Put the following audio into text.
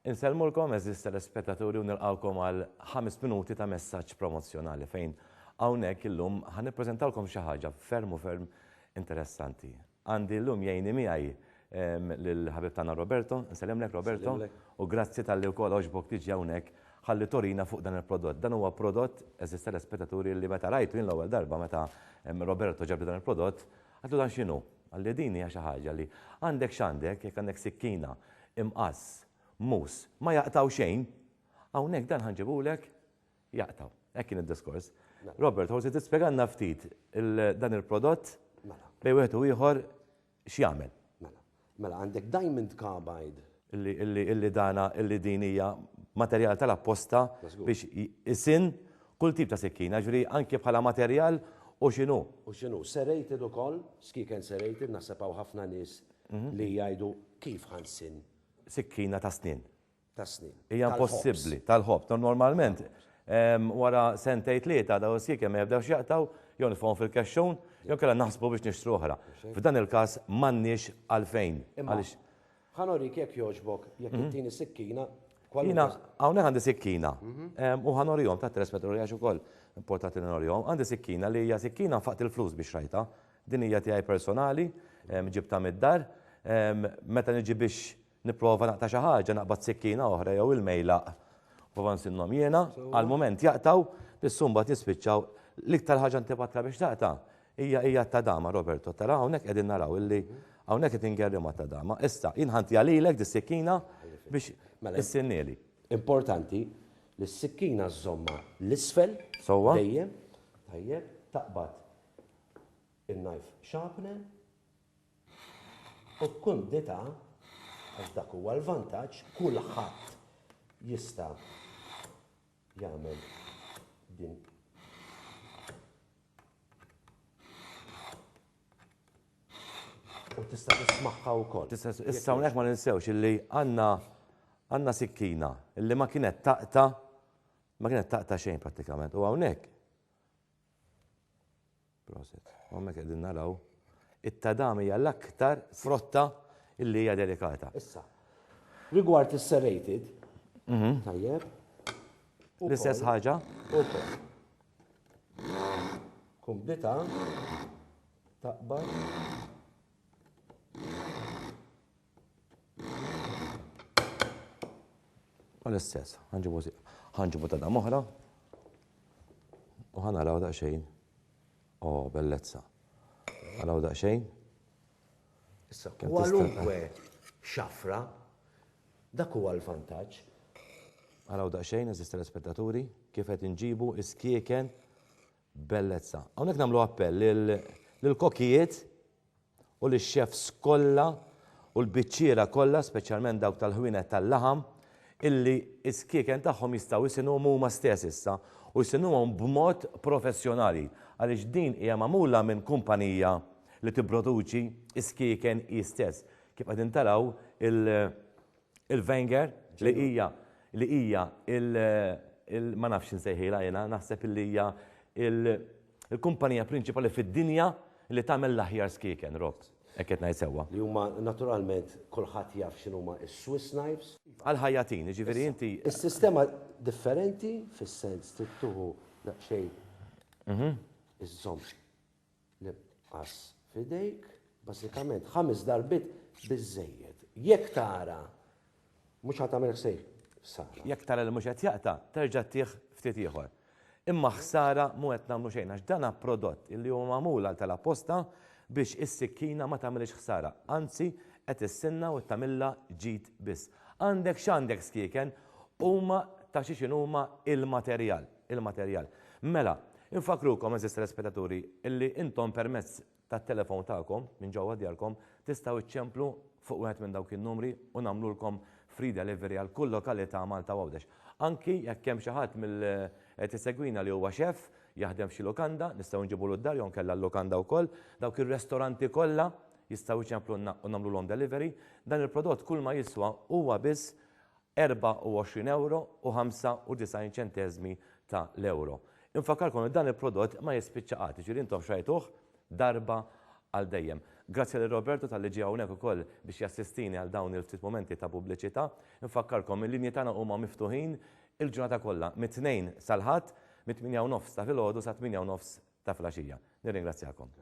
Inselmulkom eżis telespettaturi u nilqawkom għal 5 minuti ta' messaġġ promozzjonali fejn hawnhekk illum ħan nippreżentawlkom xi ħaġa ferm interessanti. Għandi llum jgħini miegħi lill-ħabib tagħna Roberto, nsellimlek Roberto, u grazzi tal-li wkoll għoġbok tiġi hawnhekk ħalli torina fuq dan il-prodott. Dan huwa prodott eżis telespettaturi li meta rajtu jien l-ewwel darba meta Roberto ġab dan il-prodott, għadlu dan x'inhu? Għalli din hija xi ħaġa li għandek x'għandek jekk għandek sikkina, imqass, mus, ma jaqtaw xejn, hawnhekk dan ħanġibulek jaqtaw. Hekk kien id-diskors. Robert, forsi tispjegana ftit dan il-prodott bejn wieħed u ieħor x'jagħmel. Mela għandek diamond carbide. Illi din hija materjal tal-apposta biex isin kull tip ta' sikkina, ġifieri anke bħala materjal u x'inhu. U x'inhu serrated ukoll, skiken serrated, naħseb hawn ħafna nies li jgħidu kif ħansin. Sikkina ta' snin. Ta' snin. Hija impossibbli tal-ħobb. Normalment wara sentej tlieta daw sikken ma jibdew jaqtaw jew nifhom fil-kaxxun jew kellha naħsbu biex nixtru oħra. F'dan il-każ m'għandniex għalfejn. Għaliex ħanorik jekk jogħġbok jekk intieni sikkina. Jiena hawnhekk għandi sikkina u ħanorihom ta' telespettaturi għax ukoll importanti norihom. Għandi sikkina li hija sikkina faqt il-flus biex rajta. Din hija tiegħi personali, ġibta mid-dar, meta niġi biex nipprova naqta' xi ħaġa naqbad sikkina oħra jew il-mejlaq prova nsinnhom jiena, għall-mument jaqtaw, bissumba tispiċċaw l-iktar ħaġa ntibgħatla biex taqta' hija t-tadama, Roberto. Tara hawnhekk qegħdin naraw illi hawnhekk qed ingerri ma' tadama. Issa jien ħanti għalilek dis-sikkina biex issinnieli. Importanti li s-sikkina żomma l-isfel dejjem tajjeb taqbad il-knife sharpener u tkun dita għax dak huwa l-vantaġġ kulħadd jista' jagħmel din. U tista' tismaħħa wkoll. Issa hawnhekk ma ninsewx illi għandna sikkina illi ma kienet taqta xejn prattikament. U hawnhekk proset, hawnhekk qegħdin naraw it-tadam hija l-aktar frotta illi hija delikata. Issa, rigward is-serrated, tajjeb. L-istess ħaġa? Kumdita taqbad. L-istess, ħanġibu ta' moħra u ħanaraw daqsxejn. Bellezza. Għaraw daqsxejn. Issa, kwalunkwe xafra, dak huwa l-vantaġġ. Għaraw daqsxejn, eżis telespettaturi, kif qed inġibu iskieken bellezza. Hawnhekk nagħmlu appell lill-kokkijiet u lix-xefs kollha u l-biċċiera kollha, speċjalment dawk tal-ħwienet tal-laħam, illi iskieken tagħhom jistgħu jsinhom huma stess issa u jsinhom b'mod professjonali għaliex din hija magħmula minn kumpanija li tipproduċi iskieken istess. Kif qegħdin taraw il-Wenger li hija ma nafx insejħilha jiena, naħseb li hija il-kumpanija prinċipali fid-dinja li tagħmel l-aħjar skieken, Rob. Hekk qed ngħid sewwa. Li huma naturalment kulħadd jaf x'inhuma s-Swiss knives. Għal-ħajjatin, jiġifieri inti. Is-sistema differenti fis-sens tittuħu daqsxejn iż-żomm li qas f'idejk, bażikament 5 darbit biżżejjed. Jekk tara mhux ħadd tagħmel sejħ. Jekk tara li mhux qed jaqta' terġa' tieħ ftit ieħor. Imma ħsara mhu qed nagħmlu xejn għax dan prodott illi huwa magħmul għal tal-apposta biex is-sikkina ma tagħmilx ħsara. Anzi, qed issinna u tagħmilha ġid biss. Għandek x'għandek skieken huma ta' xi huma il-materjal. Mela, infakrukom eżis telespettaturi illi intom permezz tat-telefon tagħkom minn ġewwa djarkom tistgħu iċċemplu fuq wieħed minn dawk in-numri u nagħmlulkom free delivery għal kull lokalità Malta Għawdex. Anki jekk hemm xi ħadd qed isegwina li huwa xef jaħdem f'xi lokanda, nistgħu nġibulu d-dar jew nkella l-lokanda wkoll, dawk ir-restoranti kollha jistgħu jċemplulna u nagħmluhom delivery. Dan il-prodott kull ma jiswa huwa biss 24 euro u 95 ċentesmi ta' l-euro. Infakarkom li dan il-prodott ma jispiċċa qatt, ġifieri intom xrajtuh darba għal dejjem. Grazzi lil Roberto tal-li ġie hawnhekk ukoll biex jassistini għal dawn il-ftit momenti ta' pubbliċità. Infakkarkom il-linji tagħna huma miftuħin il-ġurnata kollha mit-2 sal-ħadd mit-8 ta' filgħodu sa 8 ta' filgħaxija. Nirringrazzjakom.